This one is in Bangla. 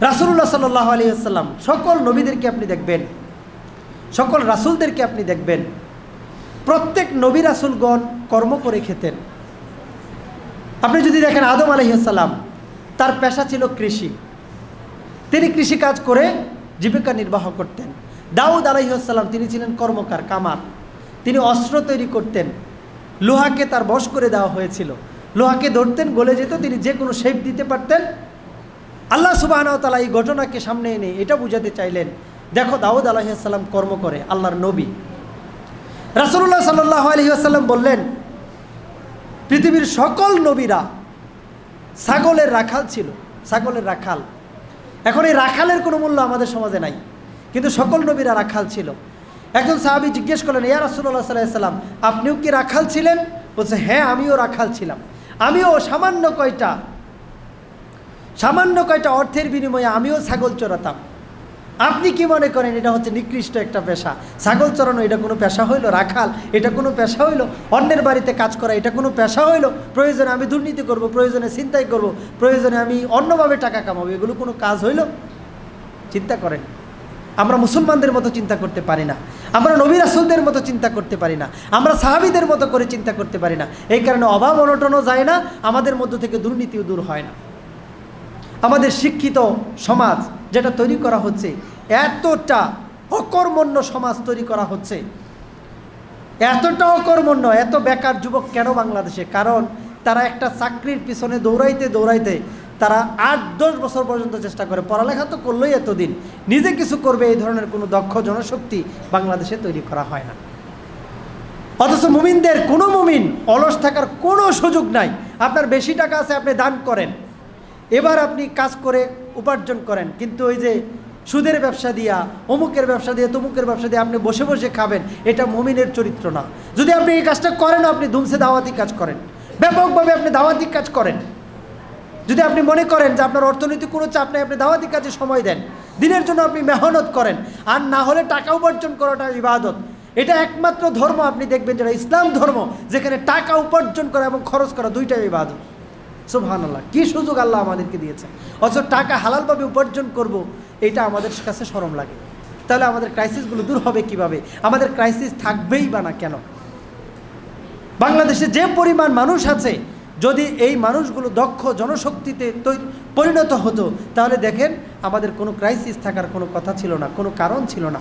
রাসূলুল্লাহ সাল্লাল্লাহু আলাইহি ওয়াসাল্লাম সকল নবীদেরকে আপনি দেখবেন, সকল রাসূলদেরকে আপনি দেখবেন, প্রত্যেক নবী রাসূলগণ কর্ম করে খেতেন। আপনি যদি দেখেন আদম আলাইহিস সালাম, তার পেশা ছিল কৃষি, তিনি কৃষিকাজ করে জীবিকা নির্বাহ করতেন। দাউদ আলাইহিস সালাম, তিনি ছিলেন কর্মকার, কামার, তিনি অস্ত্র তৈরি করতেন। লোহাকে তার বশ করে দেওয়া হয়েছিল, লোহাকে ধরতেন, গলে যেত, তিনি যে কোনো শেপ দিতে পারতেন। আল্লাহ সুবহানাহু ওয়া তাআলা এই ঘটনাকে সামনে এনে এটা বুঝাতে চাইলেন, দেখো দাউদ আলাইহিস সালাম কর্ম করে, আল্লাহর নবী। রাসূলুল্লাহ সাল্লাল্লাহু আলাইহি ওয়াসাল্লাম বললেন, পৃথিবীর সকল নবীরা ছাগলের রাখাল ছিল, ছাগলের রাখাল। এখন এই রাখালের কোনো মূল্য আমাদের সমাজে নাই, কিন্তু সকল নবীরা রাখাল ছিল। একজন সাহাবী জিজ্ঞেস করলেন, ইয়া রাসূলুল্লাহ সাল্লাল্লাহু আলাইহি ওয়াসাল্লাম, আপনিও কি রাখাল ছিলেন? বলছে, হ্যাঁ, আমিও রাখাল ছিলাম। আমিও সামান্য কয়টা অর্থের বিনিময়ে আমিও ছাগল চড়াতাম। আপনি কি মনে করেন এটা হচ্ছে নিকৃষ্ট একটা পেশা? ছাগল চড়ানো এটা কোনো পেশা হইল? রাখাল এটা কোনো পেশা হইল? অন্যের বাড়িতে কাজ করা এটা কোনো পেশা হইল? প্রয়োজনে আমি দুর্নীতি করব, প্রয়োজনে ছিনতাই করব, প্রয়োজনে আমি অন্যভাবে টাকা কামাবো, এগুলো কোনো কাজ হইল? চিন্তা করেন, আমরা মুসলমানদের মতো চিন্তা করতে পারি না, আমরা নবী রাসূলদের মতো চিন্তা করতে পারি না, আমরা সাহাবীদের মতো করে চিন্তা করতে পারি না। এই কারণে অভাব অনটনও যায় না, আমাদের মধ্য থেকে দুর্নীতিও দূর হয় না। আমাদের শিক্ষিত সমাজ যেটা তৈরি করা হচ্ছে, এতটা অকর্মণ্য সমাজ তৈরি করা হচ্ছে, এতটা অকর্মণ্য, এত বেকার যুবক কেন বাংলাদেশে? কারণ তারা একটা চাকরির পিছনে দৌড়াইতে তারা 8-10 বছর পর্যন্ত চেষ্টা করে। পড়ালেখা তো করলোই এতদিন, নিজে কিছু করবে এই ধরনের কোনো দক্ষ জনশক্তি বাংলাদেশে তৈরি করা হয় না। অথচ মুমিনদের, কোনো মুমিন অলস থাকার কোনো সুযোগ নাই। আপনার বেশি টাকা আছে, আপনি দান করেন, এবার আপনি কাজ করে উপার্জন করেন, কিন্তু ওই যে সুদের ব্যবসা দিয়া, অমুকের ব্যবসা দিয়ে, তমুকের ব্যবসা দিয়ে আপনি বসে বসে খাবেন, এটা মুমিনের চরিত্র না। যদি আপনি এই কাজটা করেন, আপনি ধুমসে দাওয়াতি কাজ করেন, ব্যাপকভাবে আপনি দাওয়াতি কাজ করেন। যদি আপনি মনে করেন যে আপনার অর্থনৈতিক কোনো চাপ নেই, আপনি দাওয়াতি কাজে সময় দেন, দিনের জন্য আপনি মেহনত করেন, আর না হলে টাকা উপার্জন করাটা ইবাদত। এটা একমাত্র ধর্ম আপনি দেখবেন যেটা ইসলাম ধর্ম, যেখানে টাকা উপার্জন করা এবং খরচ করা দুইটাই ইবাদত। সুবহানাল্লাহ, কি সুযোগ আল্লাহ আমাদেরকে দিয়েছে! অথচ টাকা হালালভাবে উপার্জন করব, এটা আমাদের কাছে শরম লাগে। তাহলে আমাদের ক্রাইসিসগুলো দূর হবে কিভাবে? আমাদের ক্রাইসিস থাকবেই বা না কেন? বাংলাদেশে যে পরিমাণ মানুষ আছে, যদি এই মানুষগুলো দক্ষ জনশক্তিতে পরিণত হতো, তাহলে দেখেন আমাদের কোনো ক্রাইসিস থাকার কোনো কথা ছিল না, কোনো কারণ ছিল না।